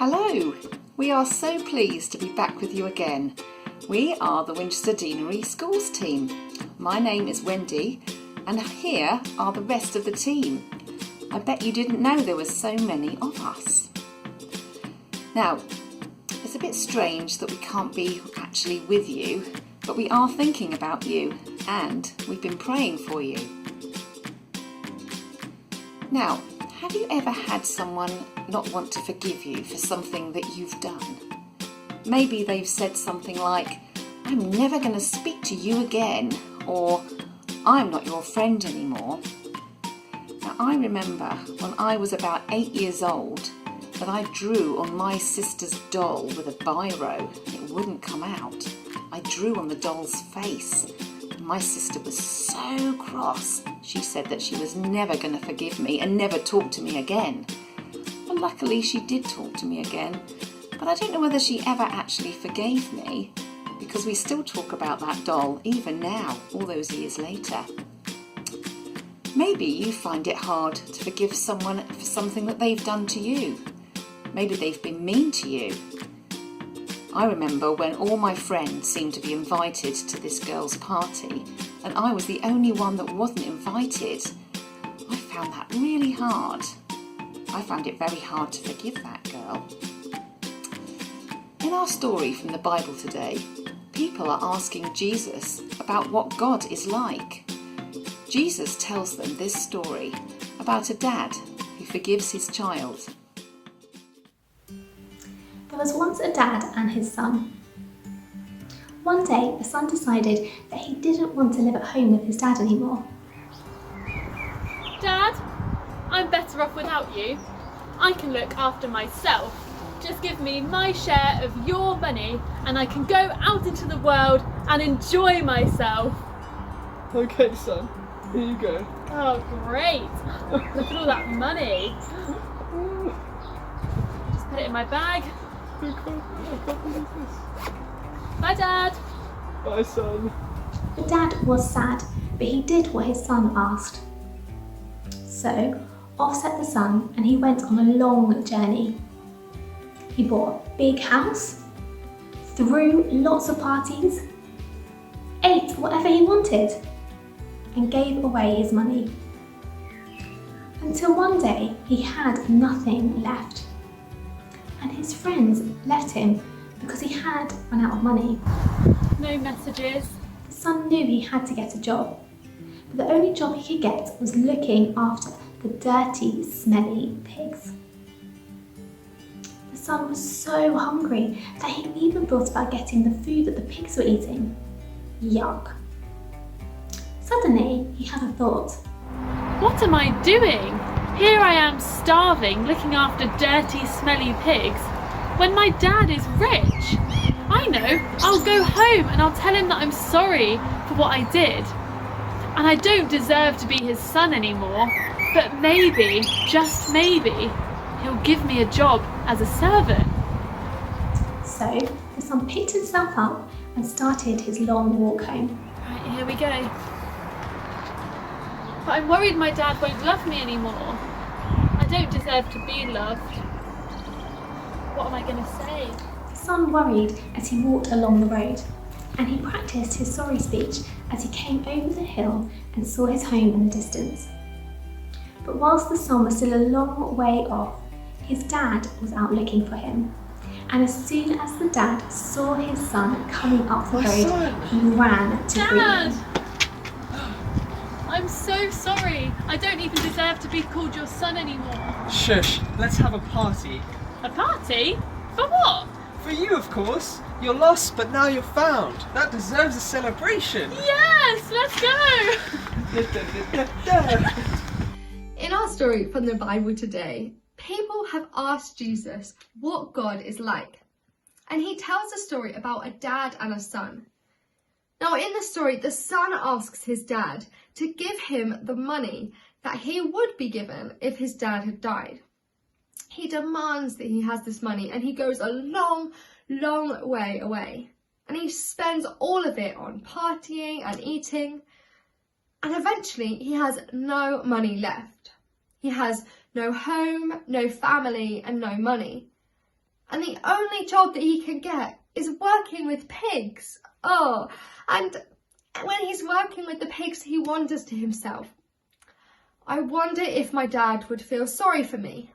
Hello, we are so pleased to be back with you again. We are the Winchester Deanery Schools Team. My name is Wendy and here are the rest of the team. I bet you didn't know there were so many of us. Now, it's a bit strange that we can't be actually with you, but we are thinking about you and we've been praying for you. Now, have you ever had someone not want to forgive you for something that you've done? Maybe they've said something like, "I'm never going to speak to you again," or "I'm not your friend anymore." Now, I remember when I was about 8 years old that I drew on my sister's doll with a biro. It wouldn't come out. I drew on the doll's face. My sister was so cross. She said that she was never going to forgive me and never talk to me again. Well, luckily she did talk to me again, but I don't know whether she ever actually forgave me, because we still talk about that doll even now, all those years later. Maybe you find it hard to forgive someone for something that they've done to you. Maybe they've been mean to you. I remember when all my friends seemed to be invited to this girl's party and I was the only one that wasn't invited. I found that really hard. I found it very hard to forgive that girl. In our story from the Bible today, people are asking Jesus about what God is like. Jesus tells them this story about a dad who forgives his child. There was once a dad and his son. One day, the son decided that he didn't want to live at home with his dad anymore. Dad, I'm better off without you. I can look after myself. Just give me my share of your money and I can go out into the world and enjoy myself. Okay, son, here you go. Oh, great. Look at all that money. Just put it in my bag. I can't believe this. Bye, Dad. Bye, son. The dad was sad, but he did what his son asked. So, off set the son and he went on a long journey. He bought a big house, threw lots of parties, ate whatever he wanted, and gave away his money. Until one day he had nothing left. And his friends left him because he had run out of money. No messages. The son knew he had to get a job, but the only job he could get was looking after the dirty, smelly pigs. The son was so hungry that he even thought about getting the food that the pigs were eating. Yuck. Suddenly, he had a thought. What am I doing? Here I am starving, looking after dirty, smelly pigs, when my dad is rich. I know, I'll go home and I'll tell him that I'm sorry for what I did. And I don't deserve to be his son anymore, but maybe, just maybe, he'll give me a job as a servant. So, the son picked himself up and started his long walk home. Right, here we go. But I'm worried my dad won't love me anymore. I don't deserve to be loved. What am I going to say? The son worried as he walked along the road, and he practiced his sorry speech as he came over the hill and saw his home in the distance. But whilst the son was still a long way off, his dad was out looking for him. And as soon as the dad saw his son coming up the road, he ran to greet him. I'm so sorry. I don't even deserve to be called your son anymore. Shush, let's have a party. A party? For what? For you, of course. You're lost, but now you're found. That deserves a celebration. Yes, let's go. In our story from the Bible today, people have asked Jesus what God is like. And he tells a story about a dad and a son. Now in the story, the son asks his dad to give him the money that he would be given if his dad had died. He demands that he has this money and he goes a long, long way away. And he spends all of it on partying and eating. And eventually he has no money left. He has no home, no family and no money. and the only job that he can get is working with pigs. Oh, and when he's working with the pigs, he wonders to himself, I wonder if my dad would feel sorry for me.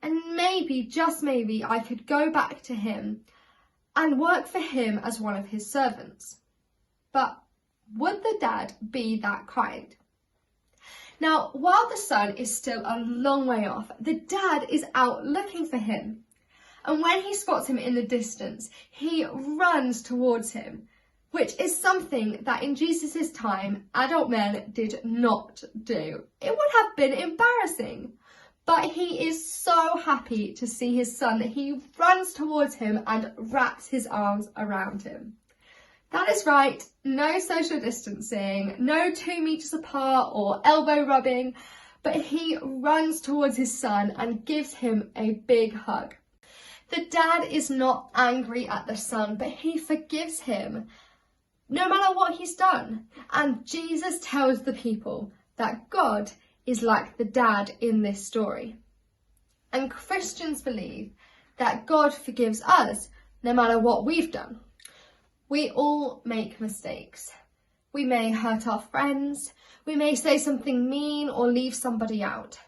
And maybe, just maybe, I could go back to him and work for him as one of his servants. But would the dad be that kind? Now, while the son is still a long way off, the dad is out looking for him. And when he spots him in the distance, he runs towards him, which is something that in Jesus' time, adult men did not do. It would have been embarrassing. But he is so happy to see his son that he runs towards him and wraps his arms around him. That is right, no social distancing, no 2 meters apart or elbow rubbing, but he runs towards his son and gives him a big hug. The dad is not angry at the son, but he forgives him, no matter what he's done. And Jesus tells the people that God is like the dad in this story. And Christians believe that God forgives us no matter what we've done. We all make mistakes. We may hurt our friends, we may say something mean or leave somebody out.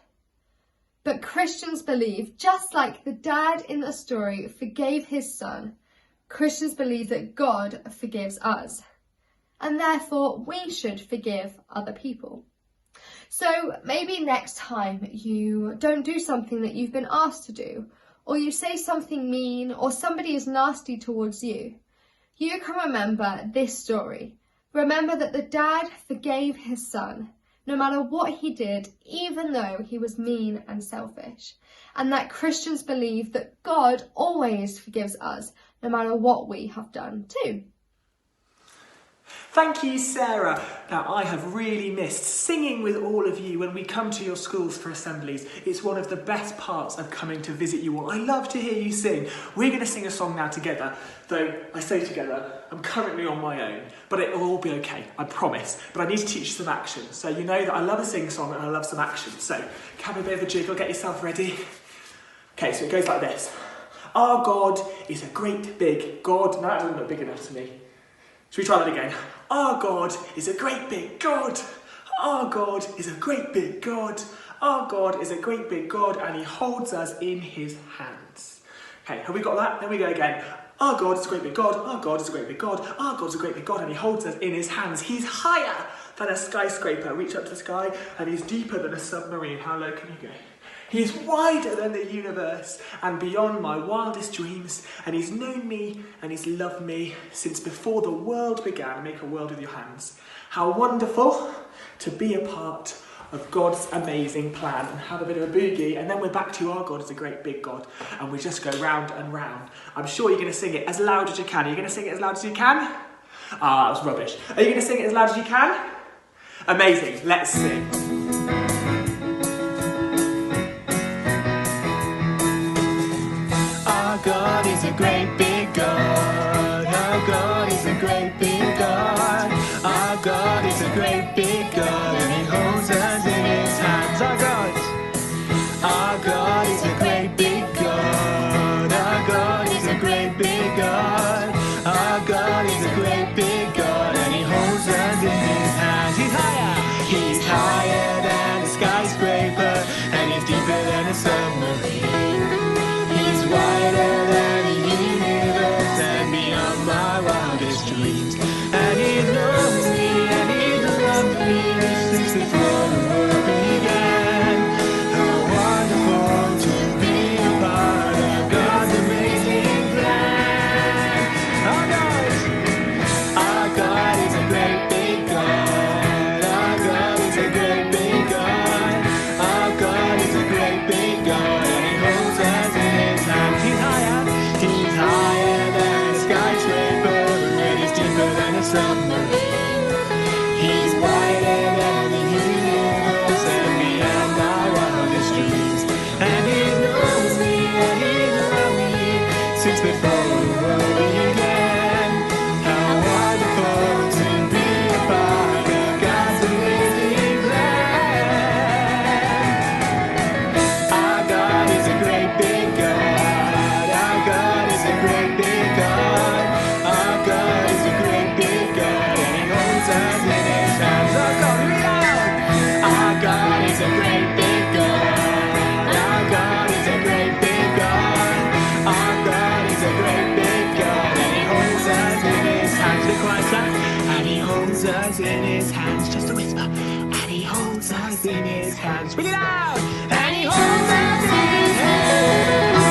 But Christians believe, just like the dad in the story forgave his son, Christians believe that God forgives us. And therefore we should forgive other people. So maybe next time you don't do something that you've been asked to do, or you say something mean, or somebody is nasty towards you, you can remember this story. Remember that the dad forgave his son, no matter what he did, even though he was mean and selfish. And that Christians believe that God always forgives us, no matter what we have done too. Thank you, Sarah. Now, I have really missed singing with all of you when we come to your schools for assemblies. It's one of the best parts of coming to visit you all. I love to hear you sing. We're going to sing a song now together, though I say together, I'm currently on my own, but it will all be okay, I promise. But I need to teach you some action. So you know that I love a sing song and I love some action. So have a bit of a jiggle, get yourself ready. Okay, so it goes like this. Our God is a great big God. No, that doesn't look big enough to me. Should we try that again? Our God is a great big God. Our God is a great big God. Our God is a great big God, and he holds us in his hands. Okay, have we got that? Then we go again. Our God is a great big God. Our God is a great big God. Our God is a great big God, and he holds us in his hands. He's higher than a skyscraper. Reach up to the sky, and he's deeper than a submarine. How low can you go? He's wider than the universe and beyond my wildest dreams, and he's known me and he's loved me since before the world began. Make a world with your hands. How wonderful to be a part of God's amazing plan, and have a bit of a boogie, and then we're back to our God is a great big God, and we just go round and round. I'm sure you're going to sing it as loud as you can. Are you going to sing it as loud as you can? Ah, that was rubbish. Are you going to sing it as loud as you can? Amazing. Let's sing. God is a great big God. Our God is a great big God. Our God is a great big God, and he holds us in his hands. Our God is a great big God. Our God is a great big God. Our God is a great big God, and he holds us in his hands. He's higher than a skyscraper, and he's deeper than a submarine. He's wider than the universe and beyond my wildest dreams. And he knows me and he loves me since before the world began. How wonderful to be a part of God's amazing plan. Our God is a great big God. Our God is a great big God. Our God is a great big God, and he holds us in his hands. He's higher than a skyscraper, and he's deeper than a submarine. He's wider than the universe and beyond our wildest dreams. And he knows me and he loves me since before the world began. How wonderful to be a part of God's amazing plan. Our God is a great big God. Our holds us in his hands. Just a whisper. And he holds us in his hands. Speak it out! And he holds us in his hands.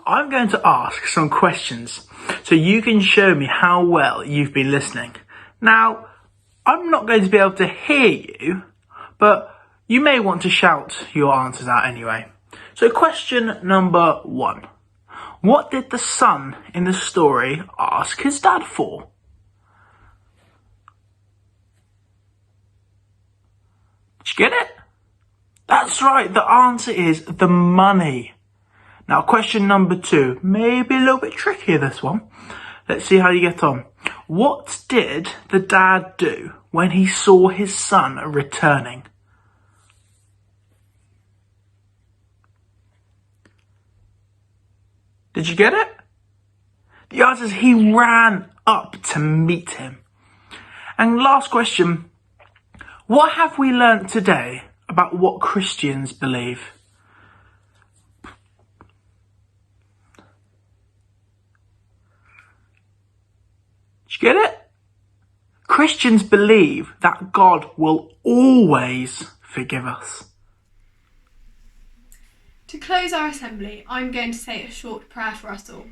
I'm going to ask some questions so you can show me how well you've been listening. Now, I'm not going to be able to hear you, but you may want to shout your answers out anyway. So question number 1. What did the son in the story ask his dad for? Did you get it? That's right, the answer is the money. Now question number 2, maybe a little bit trickier this one. Let's see how you get on. What did the dad do when he saw his son returning? Did you get it? The answer is he ran up to meet him. And last question, what have we learnt today about what Christians believe? Did you get it? Christians believe that God will always forgive us. To close our assembly, I'm going to say a short prayer for us all.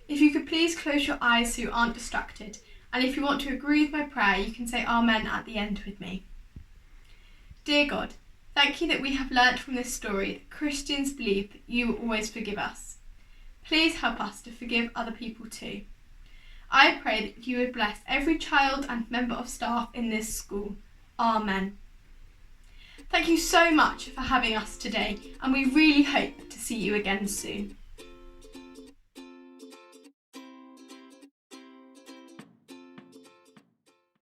If you could please close your eyes so you aren't distracted, and if you want to agree with my prayer, you can say Amen at the end with me. Dear God, thank you that we have learnt from this story that Christians believe that you will always forgive us. Please help us to forgive other people too. I pray that you would bless every child and member of staff in this school. Amen. Thank you so much for having us today, and we really hope to see you again soon.